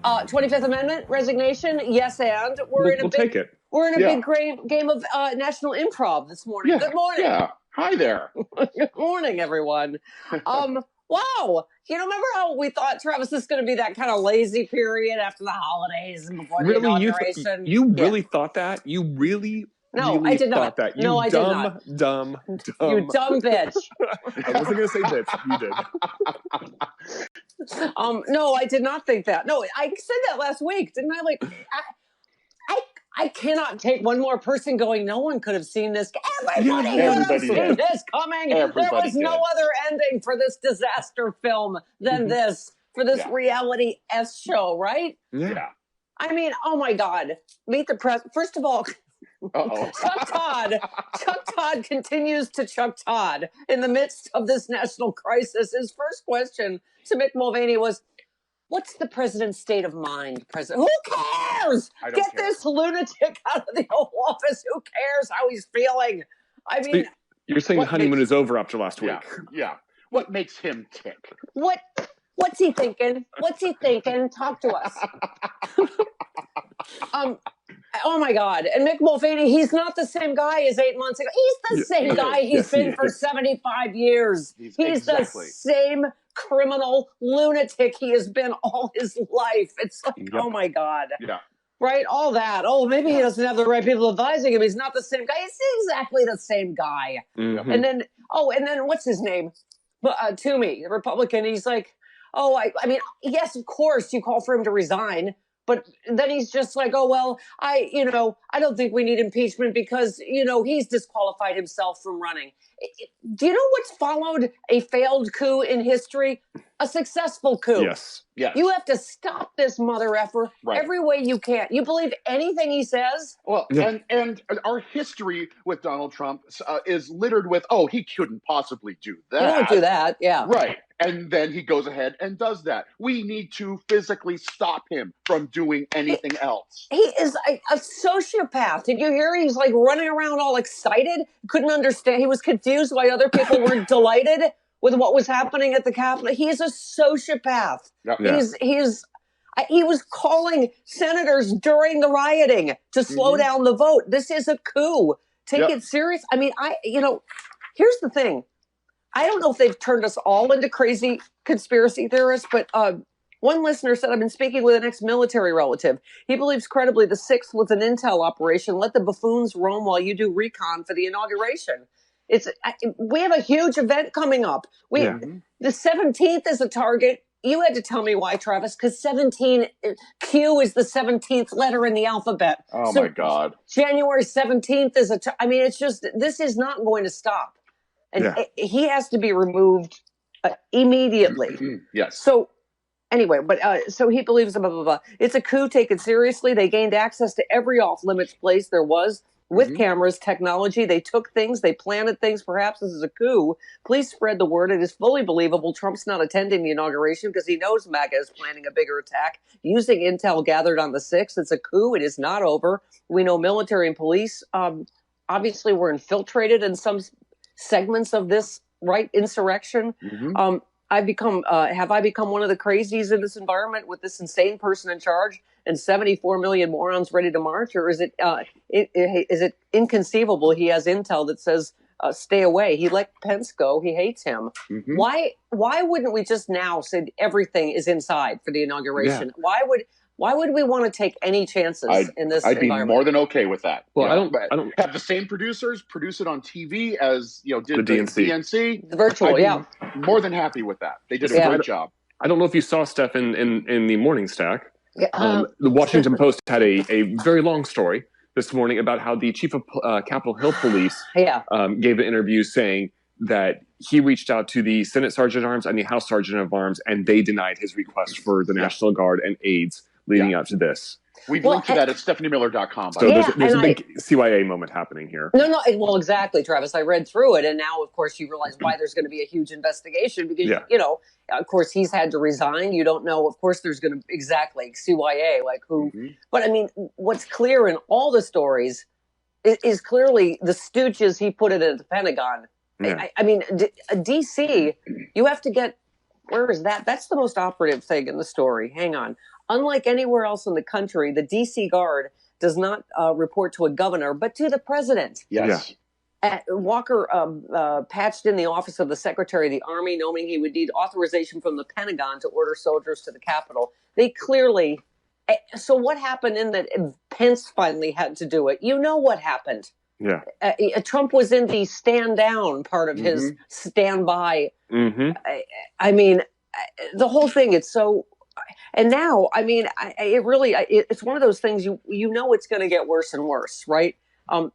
25th Amendment resignation, yes, and we'll take it. We're in a big game of national improv this morning. Yeah, Good morning. Yeah. Hi there. Good morning, everyone. Wow. Remember how we thought, Travis, this is going to be that kind of lazy period after the holidays and before the inauguration? You really thought that? You really I did not. That? No, I did not. Dumb. You dumb bitch. I wasn't going to say bitch. You did. No, I did not think that. No, I said that last week, didn't I? Like, I cannot take one more person going, no one could have seen this. Everybody could have seen this coming. There was no other ending for this disaster film than this, for this reality-esque show, right? Yeah. I mean, oh my God. Meet the press. First of all, Chuck Todd continues to Chuck Todd in the midst of this national crisis. His first question to Mick Mulvaney was, what's the president's state of mind, President? Who cares? Get this lunatic out of the Oval Office. Who cares how he's feeling? I mean, so you're saying the honeymoon is over after last week? Yeah. What makes him tick? What's he thinking? What's he thinking? Talk to us. Oh my God. And Mick Mulvaney, he's not the same guy as 8 months ago. He's the same guy he's been for 75 years. He's the same criminal lunatic he has been all his life. It's like, oh my God. Yeah. Right? All that. Oh, maybe he doesn't have the right people advising him. He's not the same guy. He's exactly the same guy. Mm-hmm. And then what's his name? Toomey, the Republican. He's like, I mean, yes, of course you call for him to resign. But then he's just like, oh, well, I don't think we need impeachment because, he's disqualified himself from running. Do you know what's followed a failed coup in history? A successful coup. Yes. You have to stop this mother effer every way you can. You believe anything he says? Well, and our history with Donald Trump is littered with, he couldn't possibly do that. He won't do that, yeah. Right. And then he goes ahead and does that. We need to physically stop him from doing anything else. He is a sociopath. Did you hear? He's like running around all excited. Couldn't understand. He was confused why other people were delighted with what was happening at the Capitol. He's a sociopath. Yep. Yeah. He was calling senators during the rioting to slow down the vote. This is a coup. Take it serious. I mean, here's the thing. I don't know if they've turned us all into crazy conspiracy theorists, but one listener said, I've been speaking with an ex-military relative. He believes credibly the 6th was an intel operation. Let the buffoons roam while you do recon for the inauguration. We have a huge event coming up. The 17th is a target. You had to tell me why, Travis, because Q is the 17th letter in the alphabet. Oh, my God. January 17th is it's just, this is not going to stop. And he has to be removed immediately. Yes. So anyway, so he believes blah, blah, blah. It's a coup taken seriously. They gained access to every off-limits place there was with cameras, technology. They took things. They planted things. Perhaps this is a coup. Please spread the word. It is fully believable Trump's not attending the inauguration because he knows MAGA is planning a bigger attack. Using intel gathered on the 6th, it's a coup. It is not over. We know military and police obviously were infiltrated in some segments of this insurrection. Have I become one of the crazies in this environment with this insane person in charge and 74 million morons ready to march? Or is it inconceivable he has intel that says stay away? He let Pence go. He hates him. Why wouldn't we just now say everything is inside for the inauguration? Why would we want to take any chances in this I'd environment? be more than okay with that. Well, I don't have the same producers produce it on TV as did the DNC. The virtual, more than happy with that. They did a great job. I don't know if you saw, Steph, in the morning stack. The Washington Post had a very long story this morning about how the chief of Capitol Hill Police gave an interview saying that he reached out to the Senate Sergeant at Arms and the House Sergeant at Arms, and they denied his request for the National Guard and aides leading up to this. We've linked to that at StephanieMiller.com. So there's a big CYA moment happening here. No, well, exactly, Travis. I read through it, and now, of course, you realize why there's going to be a huge investigation because, of course, he's had to resign. You don't know. Of course, there's going to CYA, like who. But, I mean, what's clear in all the stories is clearly the stooges he put it at the Pentagon. Yeah. I mean, D.C., you have to get – where is that? That's the most operative thing in the story. Hang on. Unlike anywhere else in the country, the D.C. Guard does not report to a governor, but to the president. Yes. Walker patched in the office of the Secretary of the Army, knowing he would need authorization from the Pentagon to order soldiers to the Capitol. They clearly... So what happened in that Pence finally had to do it? You know what happened. Yeah. Trump was in the stand down part of his stand by. I mean, the whole thing, it's so... And now, I mean, it's one of those things you know it's going to get worse and worse, right?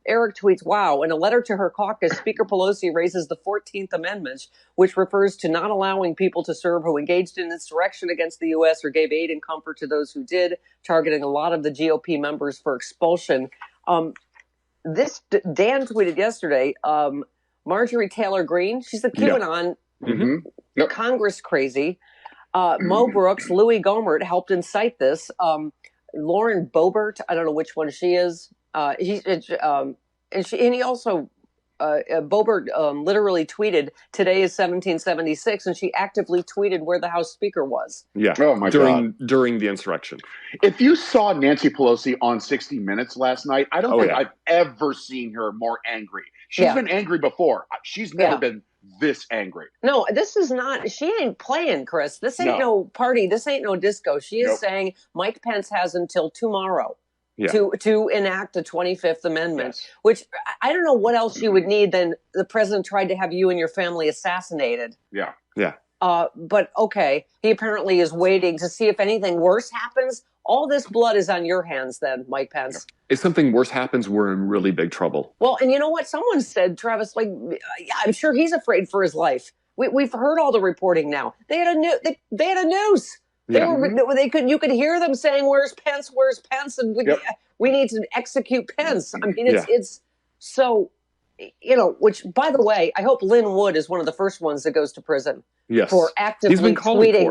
Eric tweets, wow, in a letter to her caucus, Speaker Pelosi raises the 14th Amendment, which refers to not allowing people to serve who engaged in insurrection against the U.S. or gave aid and comfort to those who did, targeting a lot of the GOP members for expulsion. Dan tweeted yesterday, Marjorie Taylor Greene, she's the QAnon Congress crazy. Mo Brooks, Louis Gohmert helped incite this. Lauren Boebert, I don't know which one she is. Boebert literally tweeted, today is 1776, and she actively tweeted where the House Speaker was. Yeah. Oh my God. During the insurrection. If you saw Nancy Pelosi on 60 Minutes last night, I don't think I've ever seen her more angry. She's been angry before. She's never been this angry. No, this is not, she ain't playing, Chris. This ain't no party. This ain't no disco. She is saying Mike Pence has until tomorrow to enact a 25th Amendment, which I don't know what else you would need than the president tried to have you and your family assassinated. Yeah. Yeah. But okay, he apparently is waiting to see if anything worse happens. All this blood is on your hands then, Mike Pence. If something worse happens, we're in really big trouble. Well, and you know what? Someone said, Travis, like, I'm sure he's afraid for his life. We've heard all the reporting now. They had a noose. You could hear them saying, "Where's Pence? Where's Pence?" And we need to execute Pence. I mean, it's so, which, by the way, I hope Lynn Wood is one of the first ones that goes to prison for actively tweeting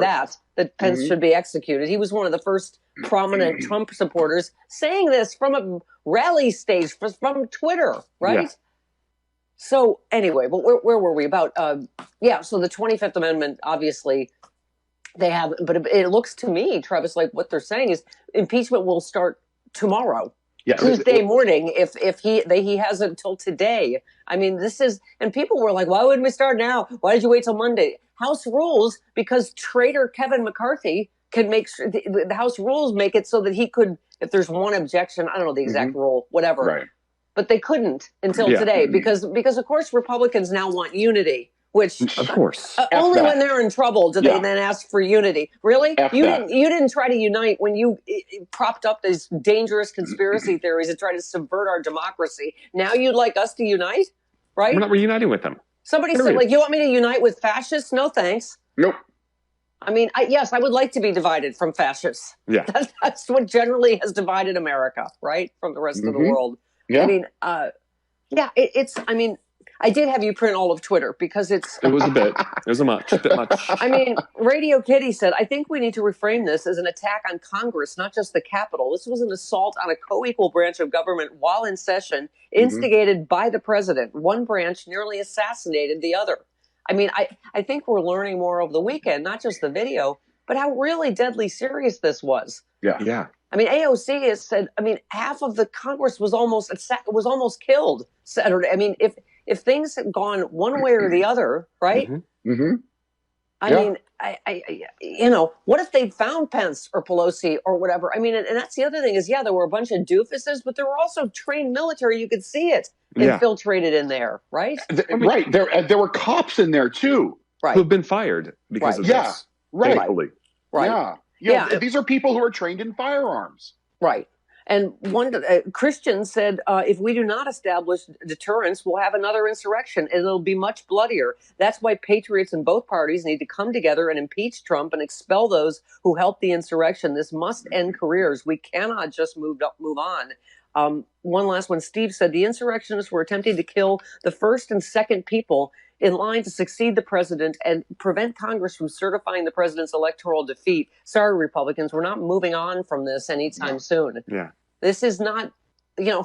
that Pence should be executed. He was one of the first prominent Trump supporters saying this from a rally stage, from Twitter, right? Yeah. So anyway, but where were we about? So the 25th Amendment, obviously, they have, but it looks to me, Travis, like what they're saying is impeachment will start tomorrow, Tuesday morning, if he has until today. I mean, this is, and people were like, why wouldn't we start now? Why did you wait till Monday? House rules, because traitor Kevin McCarthy can make sure the House rules make it so that he could, if there's one objection, I don't know the exact rule, whatever, right. But they couldn't until today because of course Republicans now want unity. Which, of course, only when they're in trouble do they then ask for unity. Really, you didn't try to unite when you propped up these dangerous conspiracy theories and try to subvert our democracy. Now you'd like us to unite, right? We're not reuniting with them. Somebody said, like, you want me to unite with fascists? No, thanks. Nope. I mean, I would like to be divided from fascists. Yeah, that's what generally has divided America, right, from the rest of the world. Yeah. I mean, it's. I mean. I did have you print all of Twitter because it was a bit much. I mean, Radio Kitty said, I think we need to reframe this as an attack on Congress, not just the Capitol. This was an assault on a co-equal branch of government while in session, instigated by the president. One branch nearly assassinated the other. I mean, I think we're learning more over the weekend, not just the video, but how really deadly serious this was. Yeah. I mean, AOC has said, I mean, half of the Congress was almost killed Saturday. I mean, if things had gone one way or the other, right? I mean, what if they'd found Pence or Pelosi or whatever? I mean, and that's the other thing is, there were a bunch of doofuses, but there were also trained military. You could see it infiltrated in there, right? Right. There were cops in there too, right? Who've been fired because of this. Right. Thankfully. Right. Yeah. These are people who are trained in firearms. Right. And one Christian said, if we do not establish deterrence, we'll have another insurrection, and it'll be much bloodier. That's why patriots in both parties need to come together and impeach Trump and expel those who helped the insurrection. This must end careers. We cannot just move on. One last one. Steve said, the insurrectionists were attempting to kill the first and second people in line to succeed the president and prevent Congress from certifying the president's electoral defeat. Sorry, Republicans, we're not moving on from this anytime soon. Yeah. This is not,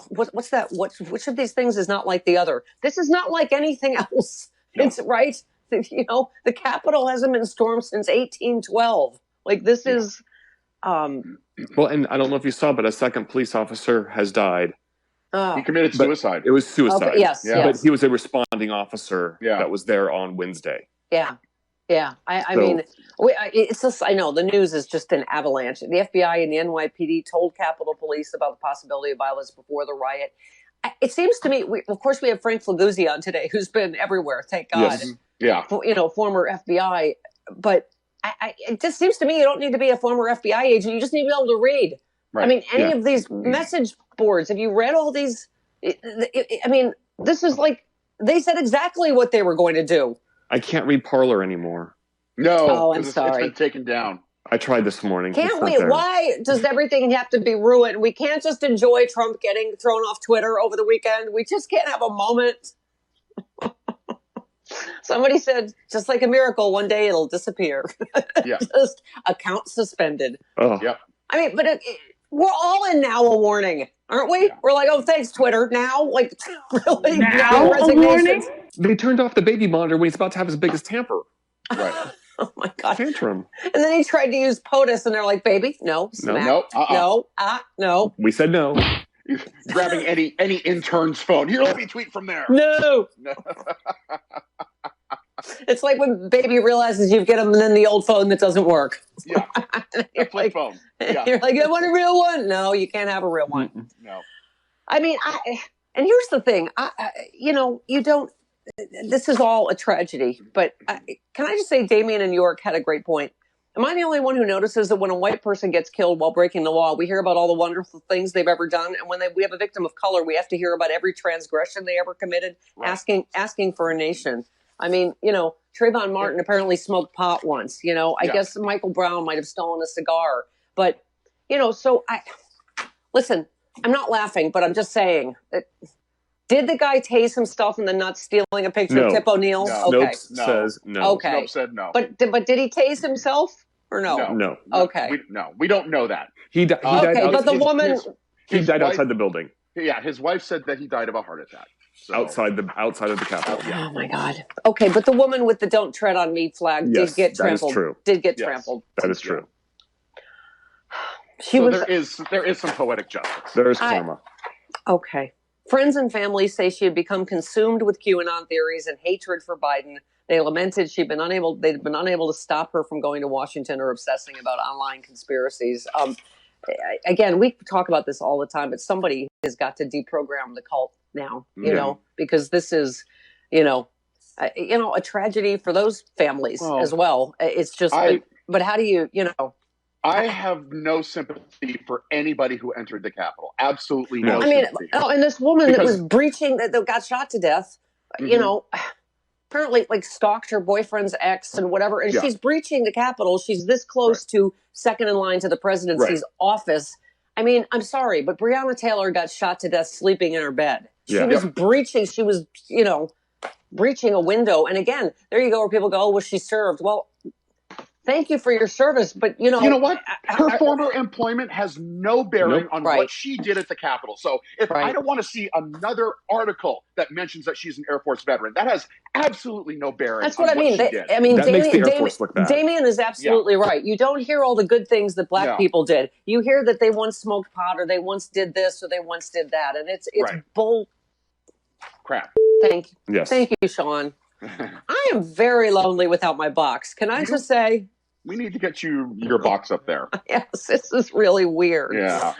what's that? Which of these things is not like the other? This is not like anything else. No. It's right. The Capitol hasn't been stormed since 1812. Like this is, Well, and I don't know if you saw, but a second police officer has died. He committed suicide. It was suicide. Okay, yes, yeah. But he was a responding officer that was there on Wednesday. Yeah. Yeah. I mean, it's just, I know the news is just an avalanche. The FBI and the NYPD told Capitol Police about the possibility of violence before the riot. It seems to me, of course, we have Frank Flaguzzi on today, who's been everywhere, thank God. Yes. Yeah. Former FBI. But it just seems to me you don't need to be a former FBI agent. You just need to be able to read. Right. I mean, any of these message boards, have you read all these? I mean, this is like, they said exactly what they were going to do. I can't read Parler anymore. No. I'm sorry. It's been taken down. I tried this morning. Can't we? Why does everything have to be ruined? We can't just enjoy Trump getting thrown off Twitter over the weekend. We just can't have a moment. Somebody said, just like a miracle, one day it'll disappear. Yeah. Just account suspended. Oh. Yep. I mean, but we're all in now a warning, aren't we? Yeah. We're like, oh, thanks, Twitter. Now, like, really? Now a warning? They turned off the baby monitor when he's about to have his biggest tamper. Right. Oh, my God. Tantrum. And then he tried to use POTUS, and they're like, baby, no. Smack. No. We said no. Grabbing any intern's phone. Here, let me tweet from there. No. It's like when baby realizes you've got him and then the old phone that doesn't work. Yeah. You're flip like, phone. Yeah. You're like, I want a real one. No, you can't have a real one. No. I mean, and here's the thing. You don't, this is all a tragedy, but can I just say Damien in New York had a great point. Am I the only one who notices that when a white person gets killed while breaking the law, we hear about all the wonderful things they've ever done? And when we have a victim of color, we have to hear about every transgression they ever committed, right. asking for a nation. I mean, Trayvon Martin apparently smoked pot once, I guess Michael Brown might have stolen a cigar, but, listen, I'm not laughing, but I'm just saying that. Did the guy tase himself in the nuts stealing a picture of Tip O'Neill? No. Okay. Snopes says no. Okay. Snopes said no. But did he tase himself or no? No. Okay. We don't know that. He died. But the woman. He died outside the building. Yeah, his wife said that he died of a heart attack. So. Outside of the Capitol. Oh my God. Okay, but the woman with the "Don't Tread on Me" flag did get trampled. That is true. Did get trampled. That is true. There is some poetic justice. There is karma. Okay. Friends and family say she had become consumed with QAnon theories and hatred for Biden. They lamented they'd been unable to stop her from going to Washington or obsessing about online conspiracies. Again, we talk about this all the time, but somebody has got to deprogram the cult now, because this is, a tragedy for those families as well. It's just, but how do you, I have no sympathy for anybody who entered the Capitol. Absolutely no sympathy. And this woman that was breaching, that got shot to death, apparently like stalked her boyfriend's ex and whatever, and she's breaching the Capitol. She's this close to second in line to the presidency's office. I mean, I'm sorry, but Breonna Taylor got shot to death sleeping in her bed. She was breaching, breaching a window. And again, there you go, where people go, oh, was she served? Well, thank you for your service, but you know what? Her former employment has no bearing on what she did at the Capitol. So if I don't want to see another article that mentions that she's an Air Force veteran, that has absolutely no bearing. That's what I mean. That makes the Air Force look bad. Damien is absolutely right. You don't hear all the good things that black people did. You hear that they once smoked pot, or they once did this, or they once did that, and it's bull crap. Thank you, Sean. I am very lonely without my box. Can I just say? We need to get your box up there. Yes, this is really weird. Yeah.